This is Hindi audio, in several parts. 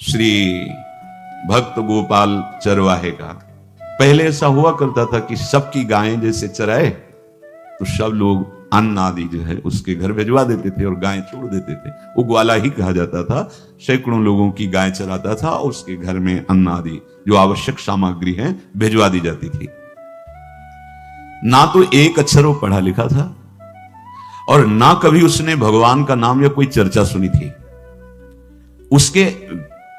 श्री भक्त गोपाल चरवाहे का। पहले ऐसा हुआ करता था कि सबकी गायें जैसे चराए तो सब लोग अन्न आदि जो है उसके घर भिजवा देते थे और गायें छोड़ देते थे। वो ग्वाला ही कहा जाता था। सैकड़ों लोगों की गाय चराता था और उसके घर में अन्न आदि जो आवश्यक सामग्री है भिजवा दी जाती थी। ना तो एक अक्षर वो पढ़ा लिखा था और ना कभी उसने भगवान का नाम या कोई चर्चा सुनी थी। उसके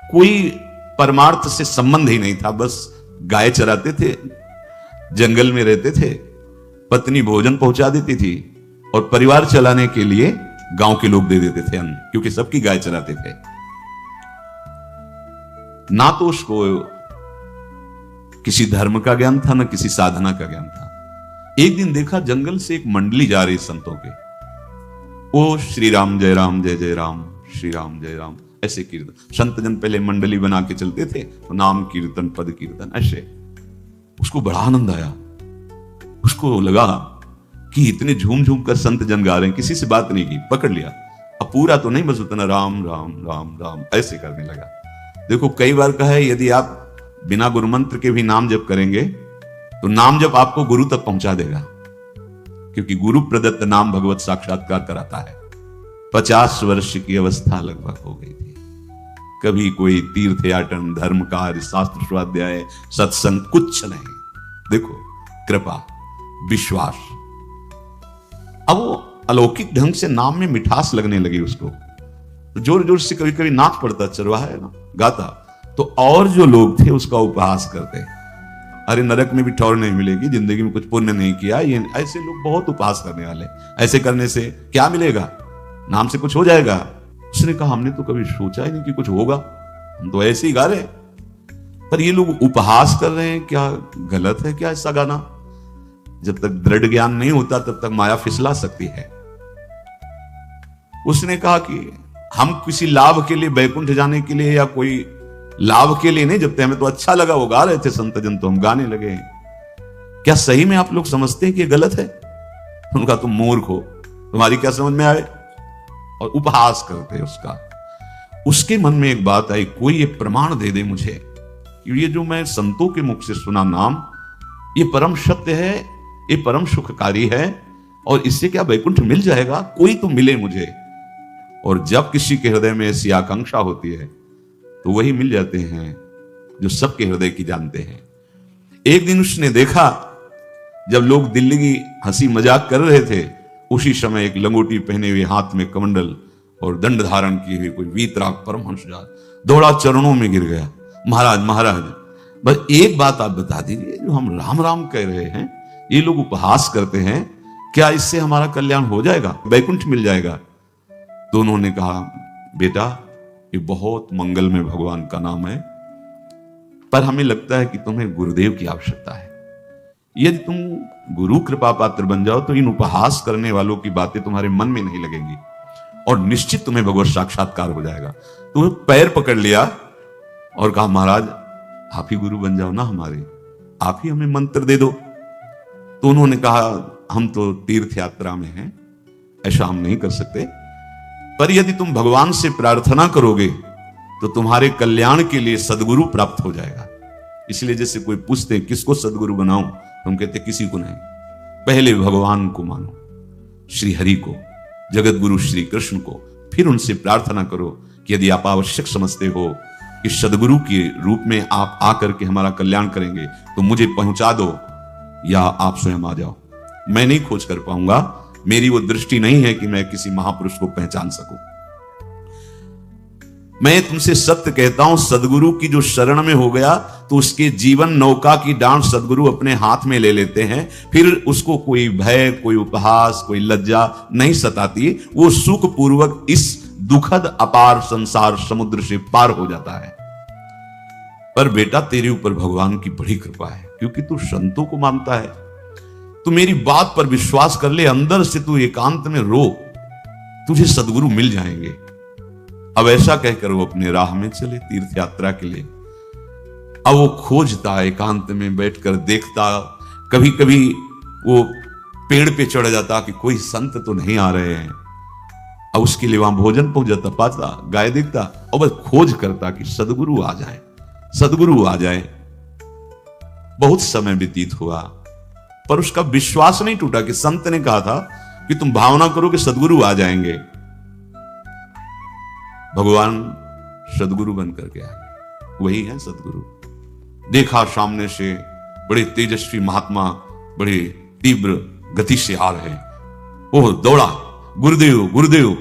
कोई परमार्थ से संबंध ही नहीं था। बस गाय चराते थे, जंगल में रहते थे, पत्नी भोजन पहुंचा देती थी और परिवार चलाने के लिए गांव के लोग दे देते थे अन्न, क्योंकि सबकी गाय चराते थे। ना तो उसको किसी धर्म का ज्ञान था, ना किसी साधना का ज्ञान था। एक दिन देखा जंगल से एक मंडली जा रही संतों के। वो श्री राम जय राम जय जय राम, श्री राम जय राम ऐसे कीर्तन। संत जन पहले मंडली बना के चलते थे तो नाम कीर्तन पद कीर्तन ऐसे। उसको बड़ा आनंद आया। उसको लगा कि इतने झूम झूम कर संत जन गा रहे हैं, किसी से बात नहीं की, पकड़ लिया। अब पूरा तो नहीं, बस उतना राम राम राम राम ऐसे करने लगा। देखो कई बार कहा है यदि आप बिना गुरु मंत्र के भी नाम जप करेंगे तो नाम जप आपको गुरु तक पहुंचा देगा, क्योंकि गुरु प्रदत्त नाम भगवत साक्षात्कार कराता है। 50 वर्ष की अवस्था लगभग हो गई थी। कभी कोई तीर्थ याटन, धर्म कार्य, शास्त्र स्वाध्याय, सत्संग कुछ नहीं। देखो कृपा, विश्वास। अब वो अलौकिक ढंग से नाम में मिठास लगने लगी उसको। तो जोर जोर से कभी कभी नाच पड़ता, चरवाहा है ना, गाता। तो और जो लोग थे उसका उपहास करते, अरे नरक में भी ठौर नहीं मिलेगी, जिंदगी में कुछ पुण्य नहीं किया। ये ऐसे लोग बहुत उपहास करने वाले। ऐसे करने से क्या मिलेगा, नाम से कुछ हो जाएगा। उसने कहा हमने तो कभी सोचा ही नहीं कि कुछ होगा, हम तो ऐसे ही गा रहे। पर ये लोग उपहास कर रहे हैं, क्या गलत है क्या ऐसा गाना? जब तक दृढ़ ज्ञान नहीं होता तब तक माया फिसला सकती है। उसने कहा कि हम किसी लाभ के लिए, बैकुंठ जाने के लिए या कोई लाभ के लिए नहीं जपते, हमें तो अच्छा लगा, वो गा रहे थे संत जन तो हम गाने लगे। क्या सही में आप लोग समझते हैं कि ये गलत है? उनका तुम मूर्ख हो, तुम्हारी क्या समझ में आए? और उपहास करते उसका। उसके मन में एक बात आई, कोई ये प्रमाण दे दे मुझे कि ये जो मैं संतों के मुख से सुना नाम, ये परम सत्य है, ये परम सुखकारी है और इससे क्या वैकुंठ मिल जाएगा? कोई तो मिले मुझे। और जब किसी के हृदय में ऐसी आकांक्षा होती है तो वही मिल जाते हैं जो सबके हृदय की जानते हैं। एक दिन उसने देखा जब लोग दिल्ली की हंसी मजाक कर रहे थे, उसी समय एक लंगोटी पहने हुए, हाथ में कमंडल और दंड धारण किए हुए कोई वीतराग परमहंस दौड़ा, चरणों में गिर गया। महाराज महाराज, बस एक बात आप बता दीजिए, जो हम राम राम कह रहे हैं, ये लोग उपहास करते हैं, क्या इससे हमारा कल्याण हो जाएगा, वैकुंठ मिल जाएगा? तो उन्होंने कहा बेटा ये बहुत मंगल में भगवान का नाम है, पर हमें लगता है कि तुम्हें गुरुदेव की आवश्यकता है। यदि तुम गुरु कृपा पात्र बन जाओ तो इन उपहास करने वालों की बातें तुम्हारे मन में नहीं लगेंगी और निश्चित तुम्हें भगवत साक्षात्कार हो जाएगा। तुम्हें पैर पकड़ लिया और कहा महाराज आप ही गुरु बन जाओ ना हमारे, आप ही हमें मंत्र दे दो। तो उन्होंने कहा हम तो तीर्थ यात्रा में हैं, ऐसा हम नहीं कर सकते, पर यदि तुम भगवान से प्रार्थना करोगे तो तुम्हारे कल्याण के लिए सदगुरु प्राप्त हो जाएगा। इसलिए जैसे कोई पूछते किसको सदगुरु बनाऊं, तुम कहते किसी को नहीं, पहले भगवान को मानो, श्री हरि को, जगत गुरु श्री कृष्ण को, फिर उनसे प्रार्थना करो कि यदि आप आवश्यक समझते हो कि सदगुरु के रूप में आप आकर के हमारा कल्याण करेंगे तो मुझे पहुंचा दो या आप स्वयं आ जाओ। मैं नहीं खोज कर पाऊंगा, मेरी वो दृष्टि नहीं है कि मैं किसी महापुरुष को पहचान सकूं। मैं तुमसे सत्य कहता हूं, सदगुरु की जो शरण में हो गया तो उसके जीवन नौका की डांट सदगुरु अपने हाथ में ले लेते हैं। फिर उसको कोई भय, कोई उपहास, कोई लज्जा नहीं सताती, वो सुख पूर्वक इस दुखद अपार संसार समुद्र से पार हो जाता है। पर बेटा तेरे ऊपर भगवान की बड़ी कृपा है, क्योंकि तू संतों को मानता है। तू मेरी बात पर विश्वास कर ले, अंदर से तू एकांत में रो, तुझे सदगुरु मिल जाएंगे। अब ऐसा कहकर वो अपने राह में चले तीर्थ यात्रा के लिए। अब वो खोजता, एकांत में बैठकर देखता, कभी कभी वो पेड़ पे चढ़ जाता कि कोई संत तो नहीं आ रहे हैं। अब उसके लिए वहां भोजन पहुंच जाता, पाता, गाय देखता, और बस खोज करता कि सदगुरु आ जाए, सदगुरु आ जाए। बहुत समय व्यतीत हुआ पर उसका विश्वास नहीं टूटा कि संत ने कहा था कि तुम भावना करो कि सदगुरु आ जाएंगे। भगवान सदगुरु बन करके आ गए, वही है सदगुरु। देखा सामने से बड़े तेजस्वी महात्मा बड़े तीव्र गति से आ रहे, वो दौड़ा, गुरुदेव गुरुदेव,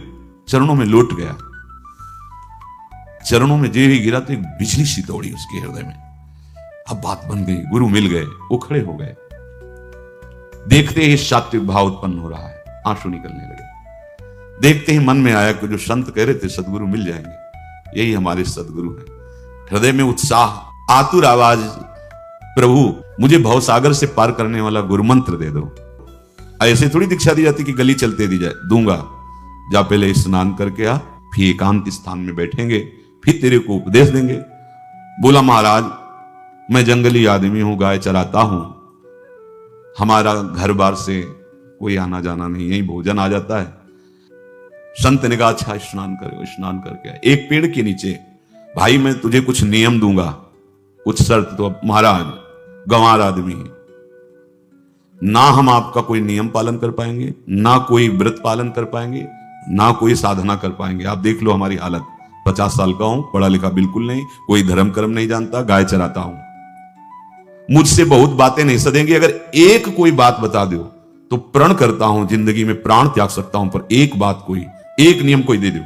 चरणों में लौट गया। चरणों में जे ही गिरा तो एक बिजली सी दौड़ी उसके हृदय में। अब बात बन गई, गुरु मिल गए, वो खड़े हो गए। देखते ही सात्विक भाव उत्पन्न हो रहा है, आंसू निकलने लगे। देखते ही मन में आया कि जो संत कह रहे थे सदगुरु मिल जाएंगे, यही हमारे सदगुरु हैं। हृदय में उत्साह, आतुर आवाज, प्रभु मुझे भवसागर से पार करने वाला गुरु मंत्र दे दो। ऐसे थोड़ी दीक्षा दी जाती कि गली चलते दी जाए, दूंगा। जा पहले स्नान करके आ, फिर एकांत स्थान में बैठेंगे, फिर तेरे को उपदेश देंगे। बोला महाराज मैं जंगली आदमी हूं, गाय चराता हूं, हमारा घर बार से कोई आना जाना नहीं, यही भोजन आ जाता है। संत ने कहा अच्छा स्नान करो। स्नान करके एक पेड़ के नीचे, भाई मैं तुझे कुछ नियम दूंगा, कुछ शर्त। तो महाराज गंवार आदमी है, ना हम आपका कोई नियम पालन कर पाएंगे, ना कोई व्रत पालन कर पाएंगे, ना कोई साधना कर पाएंगे। आप देख लो हमारी हालत, 50 साल का हूं, पढ़ा लिखा बिल्कुल नहीं, कोई धर्म कर्म नहीं जानता, गाय चराता हूं। मुझसे बहुत बातें नहीं सदेंगी, अगर एक कोई बात बता दो तो प्रण करता हूं जिंदगी में प्राण त्याग सकता हूं, पर एक बात कोई, एक नियम कोई दे दो।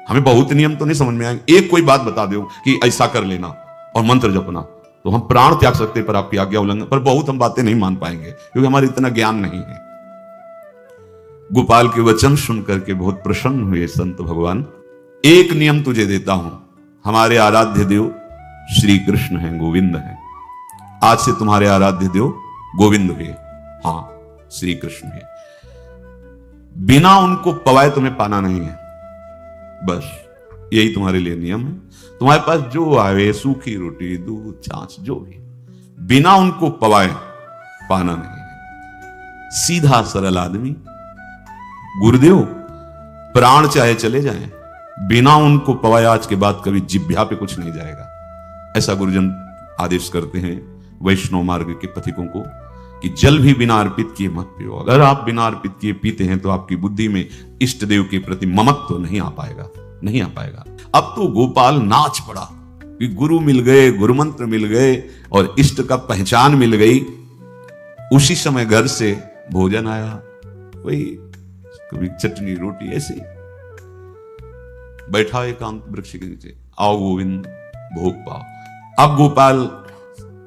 हमें बहुत नियम तो नहीं समझ में आएंगे, एक कोई बात बता दो कि ऐसा कर लेना और मंत्र जपना, तो हम प्राण त्याग सकते, पर आपकी आज्ञा उल्लंघन, पर बहुत हम बातें नहीं मान पाएंगे क्योंकि हमारे इतना ज्ञान नहीं है। गोपाल के वचन सुन करके बहुत प्रसन्न हुए संत भगवान। एक नियम तुझे देता हूं, हमारे आराध्य देव श्री कृष्ण हैं, गोविंद हैं, आज से तुम्हारे आराध्य देव गोविंद हुए, हाँ श्री कृष्ण है। बिना उनको पवाए तुम्हें पाना नहीं है, बस यही तुम्हारे लिए नियम है। तुम्हारे पास जो आवे, सूखी रोटी, दूध, छाछ, जो भी, बिना उनको पवाए पाना नहीं है। सीधा सरल आदमी, गुरुदेव प्राण चाहे चले जाएं, बिना उनको पवाए आज के बाद कभी जिह्वा पे कुछ नहीं जाएगा। ऐसा गुरुजन आदेश करते हैं वैष्णव मार्ग के पथिकों को कि जल भी बिना अर्पित किए मत पियो। अगर आप बिना अर्पित किए पीते हैं तो आपकी बुद्धि में इष्ट देव के प्रति ममत्व तो नहीं आ पाएगा, नहीं आ पाएगा। अब तो गोपाल नाच पड़ा कि गुरु मिल गए, गुरु मंत्र मिल गए और इष्ट का पहचान मिल गई। उसी समय घर से भोजन आया, वही कभी चटनी रोटी, ऐसे बैठा एकांत वृक्ष के नीचे, आओ गोविंद भोग पाओ। अब गोपाल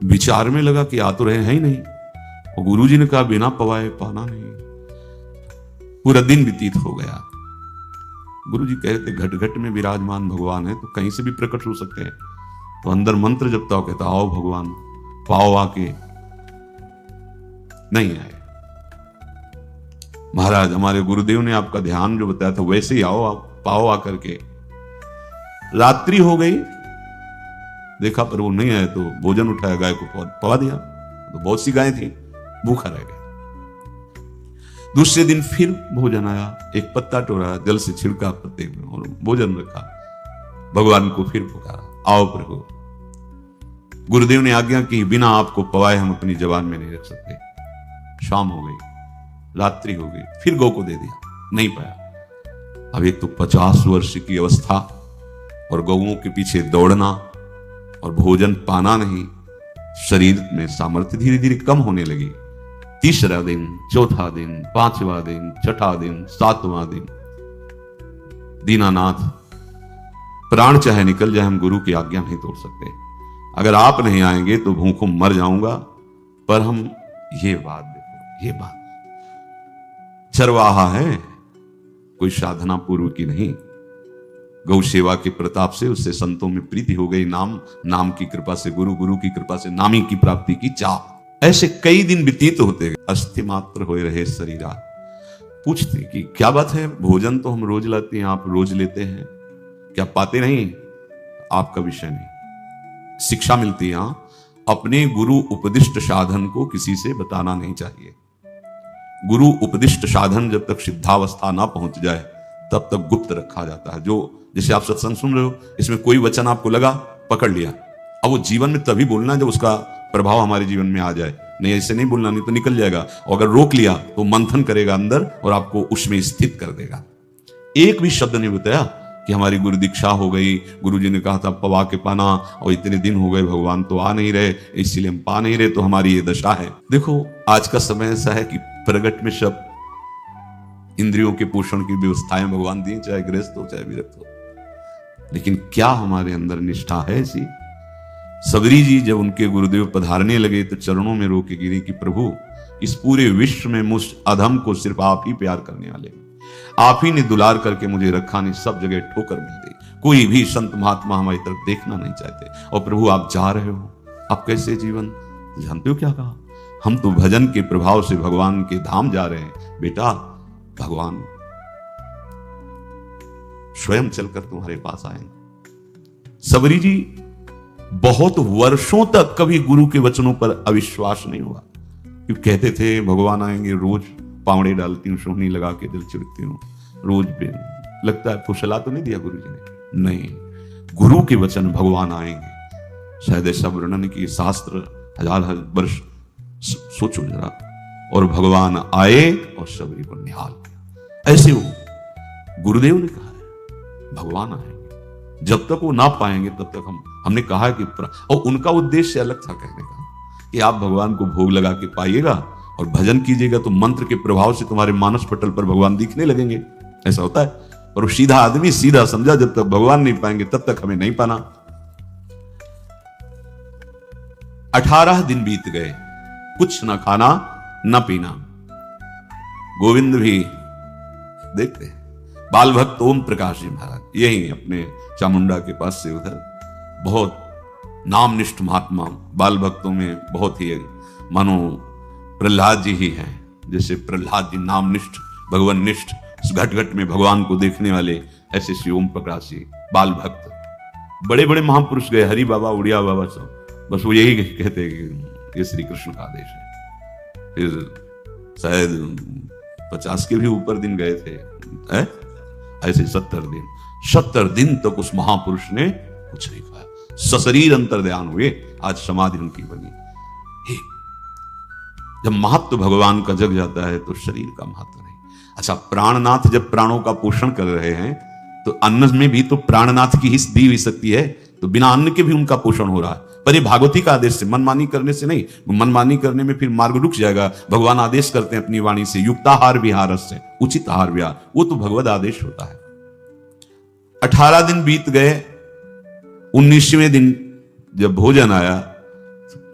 विचार में लगा कि आ तो रहे हैं ही नहीं, और गुरुजी ने कहा बिना पवाए पाना नहीं। पूरा दिन व्यतीत हो गया। गुरुजी कह रहे थे घट घट में विराजमान भगवान है, तो कहीं से भी प्रकट हो सकते हैं। तो अंदर मंत्र जपता हो, कहता आओ भगवान पाओ आके, नहीं आए। महाराज हमारे गुरुदेव ने आपका ध्यान जो बताया था वैसे ही आओ, आप पाओ आकर के। रात्रि हो गई, देखा पर वो नहीं आए, तो भोजन उठाया, गाय को पवा दिया। तो बहुत सी गायें थी, भूखा रह गया। दूसरे दिन फिर भोजन आया, एक पत्ता टोरा, जल से छिड़का पत्ते में और भोजन रखा। भगवान को फिर पुकारा, आओ प्रभु। गुरुदेव ने आज्ञा की बिना आपको पवाए हम अपनी जबान में नहीं रख सकते। शाम हो गई, रात्रि हो गई, फिर गौ को दे दिया, नहीं पाया। अब एक तो 50 वर्ष की अवस्था और गौओं के पीछे दौड़ना और भोजन पाना नहीं, शरीर में सामर्थ्य धीरे धीरे कम होने लगी। तीसरा दिन, चौथा दिन, 5वां दिन, 6ठा दिन, 7वां दिन, दीनानाथ प्राण चाहे निकल जाए, हम गुरु की आज्ञा नहीं तोड़ सकते। अगर आप नहीं आएंगे तो भूखों मर जाऊंगा। पर हम ये बात देखो, ये बात चरवाहा है, कोई साधना पूर्व की नहीं। गौ सेवा के प्रताप से उससे संतों में प्रीति हो गई, नाम की कृपा से, गुरु की कृपा से नामी की प्राप्ति की चाह। ऐसे कई दिन व्यतीत होते गए, अस्थि मात्र हो रहे शरीरा। पूछते कि क्या बात है, भोजन तो हम रोज लाते हैं, आप रोज लेते हैं, क्या पाते नहीं? आपका विषय नहीं, शिक्षा मिलती है। अपने गुरु उपदिष्ट साधन को किसी से बताना नहीं चाहिए। गुरु उपदिष्ट साधन जब तक सिद्धावस्था ना पहुंच जाए तब तक गुप्त रखा जाता है। जो जैसे आप सत्संग सुन रहे हो, इसमें कोई वचन आपको लगा, पकड़ लिया, अब वो जीवन में तभी बोलना है जब उसका प्रभाव हमारे जीवन में आ जाए। नहीं ऐसे नहीं बोलना, नहीं तो निकल जाएगा। और अगर रोक लिया तो मंथन करेगा अंदर और आपको उसमें स्थित कर देगा। एक भी शब्द नहीं बताया कि हमारी गुरु दीक्षा हो गई, गुरुजी ने कहा था पवा के पाना, और इतने दिन हो गए भगवान तो आ नहीं रहे, इसीलिए हम पा नहीं रहे, तो हमारी ये दशा है। देखो आज का समय ऐसा है कि प्रगट में सब इंद्रियों के पोषण की व्यवस्थाएं भगवान दी, चाहे गृहस्थ हो चाहे विरक्त हो, लेकिन क्या हमारे अंदर निष्ठा है ऐसी? सबरी जी जब उनके गुरुदेव पधारने लगे तो चरणों में रो के गिरे कि प्रभु इस पूरे विश्व में मुझ अधम को सिर्फ आप ही प्यार करने वाले, आप ही ने दुलार करके मुझे रखा, नहीं सब जगह ठोकर मिल गई, कोई भी संत महात्मा हमारी तरफ देखना नहीं चाहते, और प्रभु आप जा रहे हो, आप कैसे जीवन? जानते हो क्या कहा? हम तो भजन के प्रभाव से भगवान के धाम जा रहे हैं बेटा, भगवान स्वयं चलकर तुम्हारे पास आएंगे। सबरी जी बहुत वर्षों तक कभी गुरु के वचनों पर अविश्वास नहीं हुआ, क्योंकि कहते थे भगवान आएंगे, रोज पावड़े डालती हूँ, सोहनी लगा के दिल चिरती हूँ, रोज लगता है आपको सलाह तो नहीं दिया गुरु जी ने? नहीं, गुरु के वचन भगवान आएंगे। शायद ऐसा वर्णन की शास्त्र हजार वर्ष सोचो जरा, और भगवान आए और सबरी को निहाल किया। ऐसे वो गुरुदेव ने कहा है भगवान आएंगे, जब तक वो ना पाएंगे तब तक हमने कहा कि, और उनका उद्देश्य अलग था कहने का कि आप भगवान को भोग लगा के पाइएगा और भजन कीजिएगा तो मंत्र के प्रभाव से तुम्हारे मानस पटल पर भगवान दिखने लगेंगे। ऐसा होता है, और सीधा आदमी सीधा समझा जब तक भगवान नहीं पाएंगे तब तक हमें नहीं पाना। 18 दिन बीत गए, कुछ ना खाना न पीना। गोविंद भी देखते बाल भक्त ओम प्रकाश जी महाराज यही अपने चामुंडा के पास से उधर, बहुत नामनिष्ठ महात्मा, बाल भक्तों में बहुत ही मानो प्रहलाद जी ही हैं। जैसे प्रहलाद जी नामनिष्ठ भगवान-निष्ठ, घट घट में भगवान को देखने वाले, ऐसे श्री ओम प्रकाश जी बाल भक्त। बड़े बड़े महापुरुष गए, हरि बाबा, उड़िया बाबा, सब बस वो यही कहते कि ये श्री कृष्ण का आदेश है। फिर शायद 50 के भी ऊपर दिन गए थे, ऐसे 70 दिन तक उस महापुरुष ने कुछ नहीं खाया, सशरीर अंतर्ध्यान हुए। आज समाधि उनकी बनी। जब महत्व भगवान का जग जाता है तो शरीर का महत्व नहीं। अच्छा, प्राणनाथ जब प्राणों का पोषण कर रहे हैं तो अन्न में भी तो प्राणनाथ की हिस्स दी हुई सकती है, तो बिना अन्न के भी उनका पोषण हो रहा है। पर ये भागवती का आदेश से, मनमानी करने से नहीं। मनमानी करने में फिर मार्ग रुक जाएगा। भगवान आदेश करते हैं अपनी वाणी से, युक्ताहार विहारस्य, उचित आहार विहार, वो तो भगवत आदेश होता है। 18 दिन बीत गए, 19वें दिन जब भोजन आया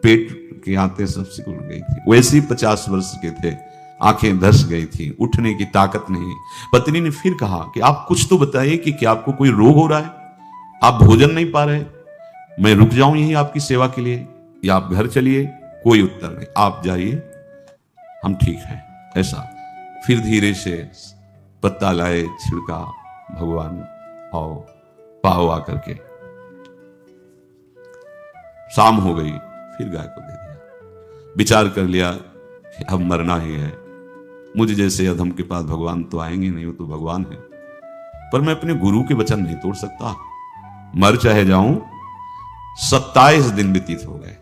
पेट की आंतें सब सिकुड़ गई थी। वैसे ही 50 वर्ष के थे, आंखें धस गई थी, उठने की ताकत नहीं। पत्नी ने फिर कहा कि आप कुछ तो बताइए कि क्या आपको कोई रोग हो रहा है? आप भोजन नहीं पा रहे, मैं रुक जाऊं यहीं आपकी सेवा के लिए, या आप घर चलिए? कोई उत्तर नहीं, आप जाइए, हम ठीक हैं। ऐसा फिर धीरे से पत्ता लाए, छिड़का भगवान आओ पाओ आकर के। शाम हो गई, फिर गाय को दे दिया। विचार कर लिया कि अब मरना ही है, मुझे जैसे अधम के पास भगवान तो आएंगे नहीं, वो तो भगवान है, पर मैं अपने गुरु के वचन नहीं तोड़ सकता, मर चाहे जाऊं। 27 दिन व्यतीत हो गए,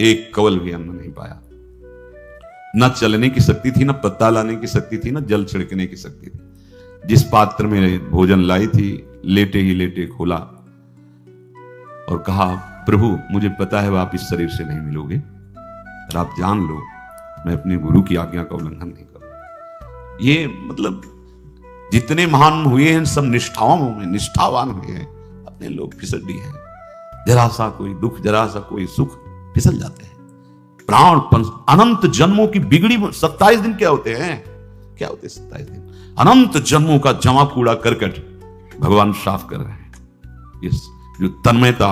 एक कवल भी अन्न नहीं पाया। न चलने की शक्ति थी, न पत्ता लाने की शक्ति थी, न जल छिड़कने की शक्ति थी। जिस पात्र में भोजन लाई थी, लेटे ही लेटे खोला और कहा, प्रभु मुझे पता है आप इस शरीर से नहीं मिलोगे, और आप जान लो मैं अपने गुरु की आज्ञा का उल्लंघन नहीं करूंगा। ये मतलब जितने महान हुए हैं सब निष्ठाओं में निष्ठावान हुए हैं, अपने लोग फिसड्डी हैं। जरा सा कोई दुख, जरा सा कोई सुख, फिसल जाते हैं। प्राण अनंत जन्मों की बिगड़ी 27 दिन क्या होते हैं? क्या होते 27 दिन? अनंत जन्मों का जमा कूड़ा करकट भगवान साफ कर रहे हैं। इस जो तन्मयता,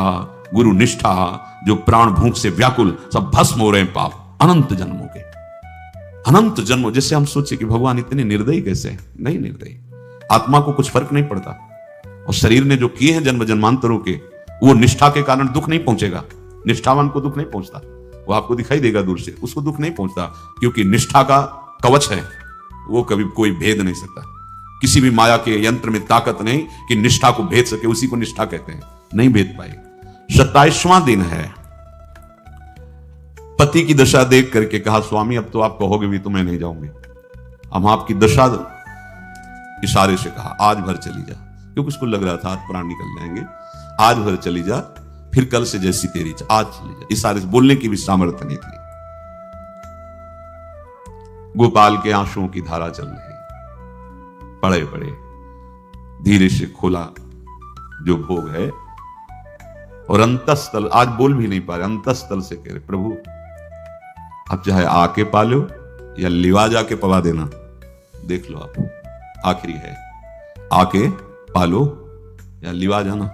गुरु निष्ठा, जो प्राण भूख से व्याकुल, सब भस्म हो रहे हैं पाप अनंत जन्मों के। अनंत जन्मों, जैसे हम सोचे कि भगवान इतने निर्दयी कैसे हैं? नहीं निर्दयी, आत्मा को कुछ फर्क नहीं पड़ता। और शरीर ने जो किए हैं जन्म जन्मांतरों के, वो निष्ठा के कारण दुख नहीं पहुंचेगा। निष्ठावान को दुख नहीं पहुंचता, वो आपको दिखाई देगा दूर से, उसको दुख नहीं पहुंचता, क्योंकि निष्ठा का कवच है, वो कभी कोई भेद नहीं सकता। किसी भी माया के यंत्र में ताकत नहीं कि निष्ठा को भेद सके, उसी को निष्ठा कहते हैं, नहीं भेद पाई। 27वां दिन है, पति की दशा देख करके कहा स्वामी अब तो आप कहोगे भी तो मैं नहीं जाऊंगी, हम आपकी दशा, इशारे से कहा आज भर चली जा, क्योंकि उसको लग रहा था आज प्राण निकल जाएंगे, आज भर चली जा, फिर कल से जैसी तेरी आज चली जा। इशारे से बोलने की भी सामर्थ्य नहीं थी। गोपाल के आंसुओं की धारा चल रही, पड़े पड़े धीरे से खोला जो भोग है, और अंतस्थल, आज बोल भी नहीं पा रहे, अंतस्थल से कह रहे प्रभु अब चाहे आके पालो या लिवा जाके पवा देना, देख लो आप, आखिरी है, आके पालो या लिवा जाना,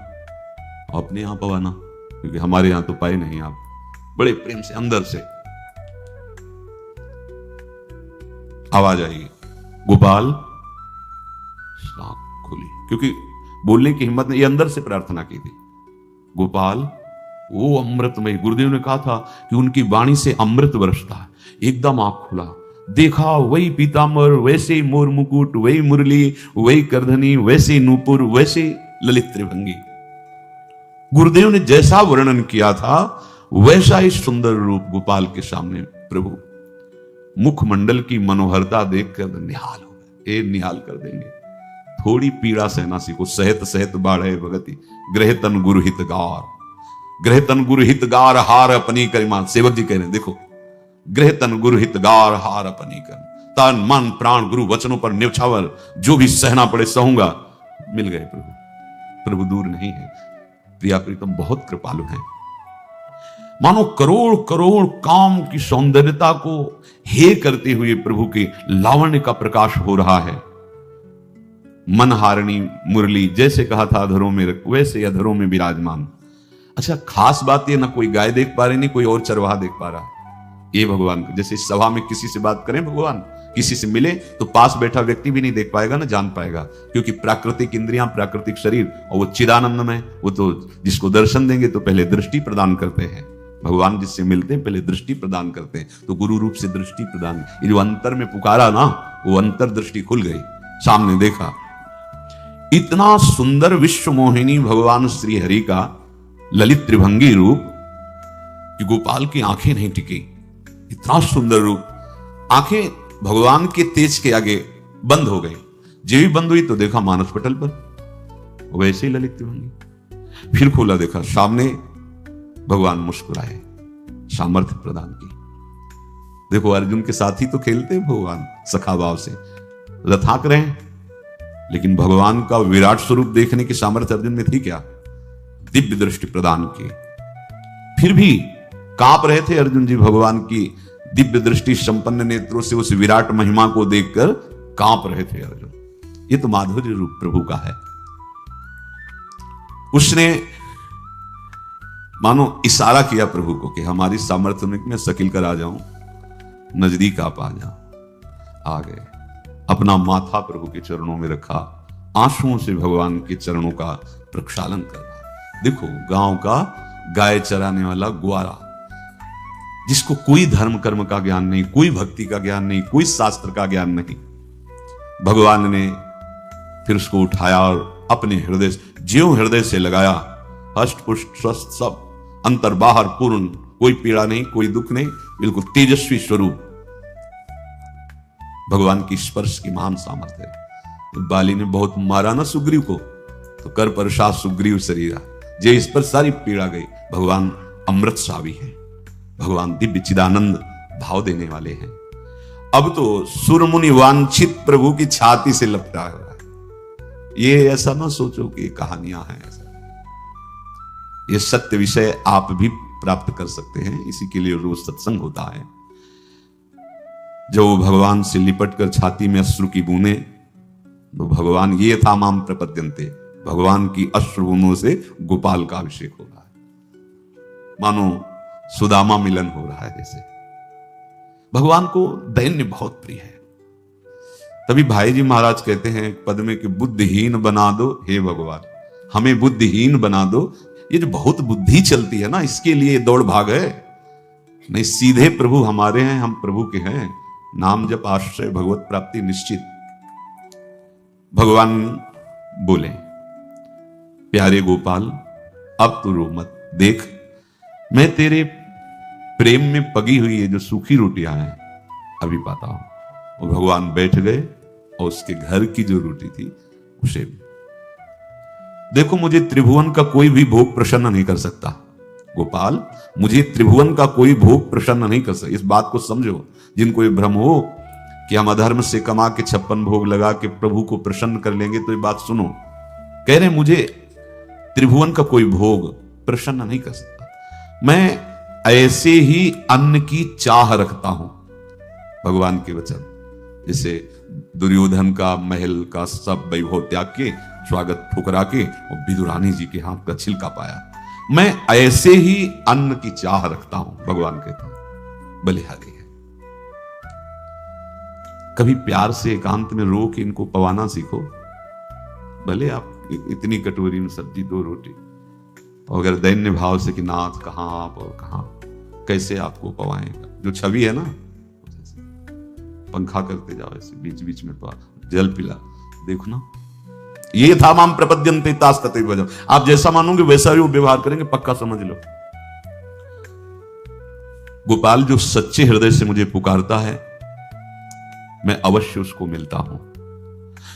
अपने यहां पवाना, क्योंकि हमारे यहां तो पाए नहीं आप। बड़े प्रेम से अंदर से आवाज आई, गोपाल आंख खुली, क्योंकि बोलने की हिम्मत नहीं, ये अंदर से प्रार्थना की थी। गोपाल वो अमृतमय, गुरुदेव ने कहा था कि उनकी वाणी से अमृत बरसता है। एकदम आंख खुला, देखा वही पीतांबर, वैसे ही मोर मुकुट, वही मुरली, वही करधनी, वैसे नूपुर, वैसे ललित त्रिभंगी। गुरुदेव ने जैसा वर्णन किया था वैसा ही सुंदर रूप गोपाल के सामने प्रभु। मुखमंडल की मनोहरता देखकर निहाल हो गए, निहाल कर देंगे। थोड़ी पीड़ा सहना सीखो, सहत सहत बाढ़े भगति, ग्रह तन गुरु हितगार, ग्रह तन गुरु हितगार हार अपनी करिमान। सेवक जी कह रहे हैं देखो, ग्रह तन गुरु हितगार हार अपनी कर, तन मन प्राण गुरु वचनों पर न्यौछावर, जो भी सहना पड़े सहूंगा। मिल गए प्रभु, प्रभु दूर नहीं है, प्रिया प्रीतम बहुत कृपालु हैं। मानो करोड़ करोड़ काम की सौंदर्यता को हे करते हुए प्रभु के लावण्य का प्रकाश हो रहा है। मनहारिणी मुरली, जैसे कहा था अधरों में रख, वैसे अधरों में विराजमान। अच्छा खास बात ये, ना कोई गाय देख पा रहे, नहीं कोई और चरवाहा देख पा रहा। ये भगवान को, जैसे इस सभा में किसी से बात करें, भगवान किसी से मिले तो पास बैठा व्यक्ति भी नहीं देख पाएगा, ना जान पाएगा, क्योंकि प्राकृतिक इंद्रियां, प्राकृतिक शरीर, और वो चिदानंदमय, वो तो जिसको दर्शन देंगे तो पहले दृष्टि प्रदान करते हैं। भगवान जिससे मिलते हैं पहले दृष्टि प्रदान करते हैं, तो गुरु रूप से दृष्टि प्रदान। ये जो अंतर में पुकारा ना, वो अंतर दृष्टि खुल गई, सामने देखा। इतना सुंदर विश्व मोहिनी भगवान श्री हरि का ललित त्रिभंगी रूप कि गोपाल की आंखें नहीं टिकी। इतना सुंदर रूप, आंखें भगवान के तेज के आगे बंद हो गई। जब भी बंद हुई तो देखा मानस पटल पर वैसे ही ललित त्रिभंगी। फिर खोला, देखा सामने भगवान मुस्कुराए, सामर्थ्य प्रदान की। देखो अर्जुन के साथ ही तो खेलते भगवान सखा भाव से, रथाक रहे हैं, लेकिन भगवान का विराट स्वरूप देखने की सामर्थ्य अर्जुन में थी क्या? दिव्य दृष्टि प्रदान की। फिर भी कांप रहे थे अर्जुन जी भगवान की दिव्य दृष्टि संपन्न नेत्रों से उस विराट महिमा को देखकर कांप रहे थे अर्जुन। ये तो माधुर्य रूप प्रभु का है। उसने मानो इशारा किया प्रभु को कि हमारी सामर्थ्य में मैं सकिल कर आ जाऊं, नजदीक आप आ जाओ। आ गए, अपना माथा प्रभु के चरणों में रखा, आंसुओं से भगवान के चरणों का प्रक्षालन कर रहा। देखो गांव का गाय चराने वाला ग्वारा, जिसको कोई धर्म कर्म का ज्ञान नहीं, कोई भक्ति का ज्ञान नहीं, कोई शास्त्र का ज्ञान नहीं, भगवान ने फिर उसको उठाया और अपने हृदय, ज्यों हृदय से लगाया, हष्ट पुष्ट स्वस्थ सब, अंतर बाहर पूर्ण, कोई पीड़ा नहीं, कोई दुख नहीं, बिल्कुल तेजस्वी स्वरूप। भगवान की स्पर्श की महान सामर्थ्य है। बाली ने बहुत मारा ना सुग्रीव को, तो कर परशा सुग्रीव शरीरा, जे इस पर सारी पीड़ा गई। भगवान अमृत सावी है, भगवान दिव्य चिदानंद भाव देने वाले हैं। अब तो सुरमुनि वांछित प्रभु की छाती से लपटा हुआ है। ये ऐसा ना सोचो कि कहानियां हैं, ऐसा ये सत्य विषय आप भी प्राप्त कर सकते हैं। इसी के लिए रोज सत्संग होता है। जब भगवान से लिपट कर छाती में अश्रु की बूंदे, तो भगवान ये था माम प्रपद्यन्ते, भगवान की अश्रु बूंदों से गोपाल का अभिषेक हो रहा है, मानो सुदामा मिलन हो रहा है जैसे। भगवान को दैन्य बहुत प्रिय है। तभी भाई जी महाराज कहते हैं पद में कि बुद्धिहीन बना दो हे भगवान, हमें बुद्धिहीन बना दो। ये जो बहुत बुद्धि चलती है ना, इसके लिए दौड़ भाग है। नहीं, सीधे प्रभु हमारे हैं, हम प्रभु के हैं। नाम जप आश्रय भगवत प्राप्ति निश्चित। भगवान बोले, प्यारे गोपाल अब तो रो मत, देख मैं तेरे प्रेम में पगी हुई ये जो सूखी रोटियां हैं अभी पाता हूं। और भगवान बैठ गए और उसके घर की जो रोटी थी उसे, देखो मुझे त्रिभुवन का कोई भी भोग प्रसन्न नहीं कर सकता गोपाल, मुझे त्रिभुवन का कोई भोग प्रसन्न नहीं कर सकता। इस बात को समझो, जिनको ये भ्रम हो कि हम अधर्म से कमा के 56 भोग लगा के प्रभु को प्रसन्न कर लेंगे, तो ये बात सुनो। कह रहे मुझे त्रिभुवन का कोई भोग प्रसन्न नहीं कर सकता, मैं ऐसे ही अन्न की चाह रखता हूं। भगवान के वचन, जैसे दुर्योधन का महल का सब वैभव त्याग के स्वागत ठुकरा के और विदुरानी जी के हाथ का छिलका पाया, मैं ऐसे ही अन्न की चाह रखता हूं। भगवान कहते हैं बलिहारी है। कभी प्यार से एकांत में रो के इनको पवाना सीखो। भले आप इतनी कटोरी में सब्जी 2 रोटी, और अगर दैन्य भाव से कि नाथ कहां आप और कहां, कैसे आपको पवाएगा। जो छवि है ना, पंखा करते जाओ ऐसे बीच बीच में जल पिला, देखो ना, ये था माम प्रपद्यन्ते तास्तते भजम। आप जैसा मानोगे वैसा ही वो व्यवहार करेंगे, पक्का समझ लो। गोपाल जो सच्चे हृदय से मुझे पुकारता है मैं अवश्य उसको मिलता हूं,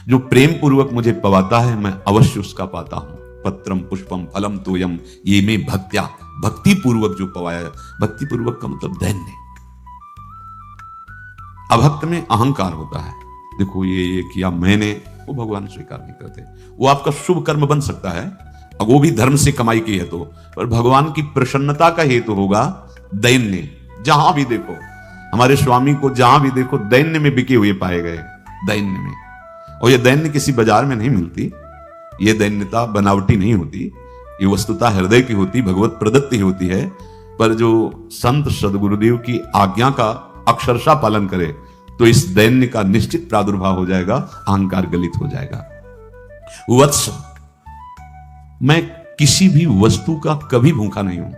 जो प्रेम पूर्वक मुझे पवाता है मैं अवश्य उसका पाता हूं। पत्रम पुष्पम फलम तोयम ये में भक्त्या, भक्ति पूर्वक जो पवाया, भक्ति पूर्वक का मतलब दैन्य। अभक्त में अहंकार होता है, देखो ये किया मैंने, वो भगवान स्वीकार नहीं करते। वो आपका शुभ कर्म बन सकता है, अब वो भी धर्म से कमाई की है तो, पर भगवान की प्रसन्नता का हेतु होगा दैन्य। जहां भी देखो हमारे स्वामी को, जहां भी देखो दैन्य में बिके हुए पाए गए, दैन्य में। और ये दैन्य किसी बाजार में नहीं मिलती, ये दैन्यता बनावटी नहीं होती, ये वस्तुता हृदय की होती, भगवत प्रदत्ति होती है। पर जो संत सदगुरुदेव की आज्ञा का अक्षरशः पालन करे तो इस दैन्य का निश्चित प्रादुर्भाव हो जाएगा, अहंकार गलित हो जाएगा। वत्स, मैं किसी भी वस्तु का कभी भूखा नहीं हूं।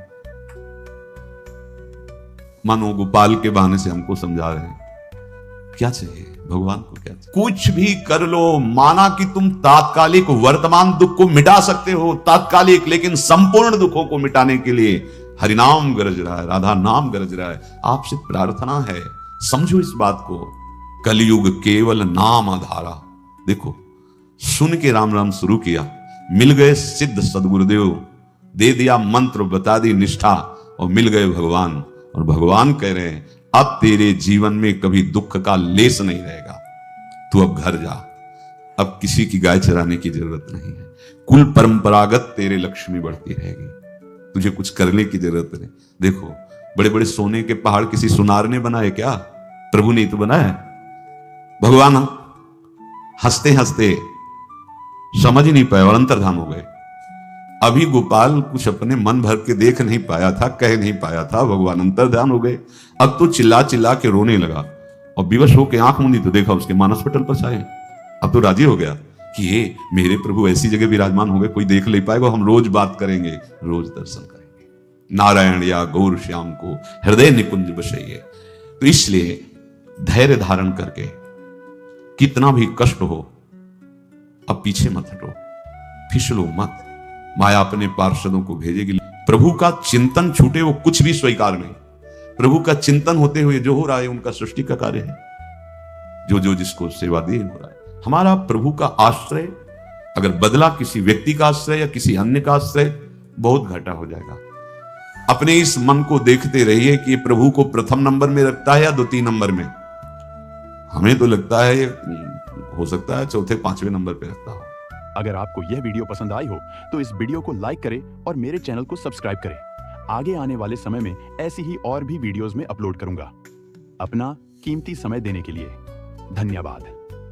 मानो गोपाल के बहाने से हमको समझा रहे हैं क्या चाहिए भगवान को, क्या चाहिए। कुछ भी कर लो, माना कि तुम तात्कालिक वर्तमान दुख को मिटा सकते हो, तात्कालिक, लेकिन संपूर्ण दुखों को मिटाने के लिए हरिनाम गरज रहा है, राधा नाम गरज रहा है। आपसे प्रार्थना है, समझो इस बात को, कलयुग केवल नाम आधारा। देखो सुन के राम राम शुरू किया, मिल गए सिद्ध सदगुरुदेव, दे दिया मंत्र, बता दी निष्ठा, और मिल गए भगवान। और भगवान कह रहे हैं अब तेरे जीवन में कभी दुख का लेस नहीं रहेगा, तू अब घर जा, अब किसी की गाय चराने की जरूरत नहीं है, कुल परंपरागत तेरे लक्ष्मी बढ़ती रहेगी, तुझे कुछ करने की जरूरत नहीं। देखो बड़े बड़े सोने के पहाड़ किसी सुनार ने बनाए क्या, प्रभु ने तो बनाया है। भगवान हंसते हंसते समझ नहीं पाए और अंतर्धान हो गए। अभी गोपाल कुछ अपने मन भर के देख नहीं पाया था, कह नहीं पाया था, भगवान अंतर्धान हो गए। अब तो चिल्ला चिल्ला के रोने लगा और विवश होकर आंख मूंदी तो देखा उसके मानस पटल पर छाए। अब तो राजी हो गया कि ये मेरे प्रभु ऐसी जगह विराजमान हो गए, कोई देख नहीं पाएगा, हम रोज बात करेंगे, रोज दर्शन करेंगे। नारायण या गौर श्याम को हृदय निकुंज बसइए। तो इसलिए धैर्य धारण करके कितना भी कष्ट हो अब पीछे मत हटो, फिसलो मत। माया अपने पार्षदों को भेजेगी। प्रभु का चिंतन छूटे वो कुछ भी स्वीकार नहीं। प्रभु का चिंतन होते हुए जो हो रहा है उनका सृष्टि का कार्य है, जो जो जिसको सेवा दे हो रहा है। हमारा प्रभु का आश्रय अगर बदला किसी व्यक्ति का आश्रय या किसी अन्य का आश्रय, बहुत घाटा हो जाएगा। अपने इस मन को देखते रहिए कि प्रभु को प्रथम नंबर में रखता है या 2-3 नंबर में। हमें तो लगता है हो सकता है 4-5वें नंबर पे रखता हो। अगर आपको यह वीडियो पसंद आई हो तो इस वीडियो को लाइक करें और मेरे चैनल को सब्सक्राइब करें। आगे आने वाले समय में ऐसी ही और भी वीडियोस में अपलोड करूंगा। अपना कीमती समय देने के लिए धन्यवाद।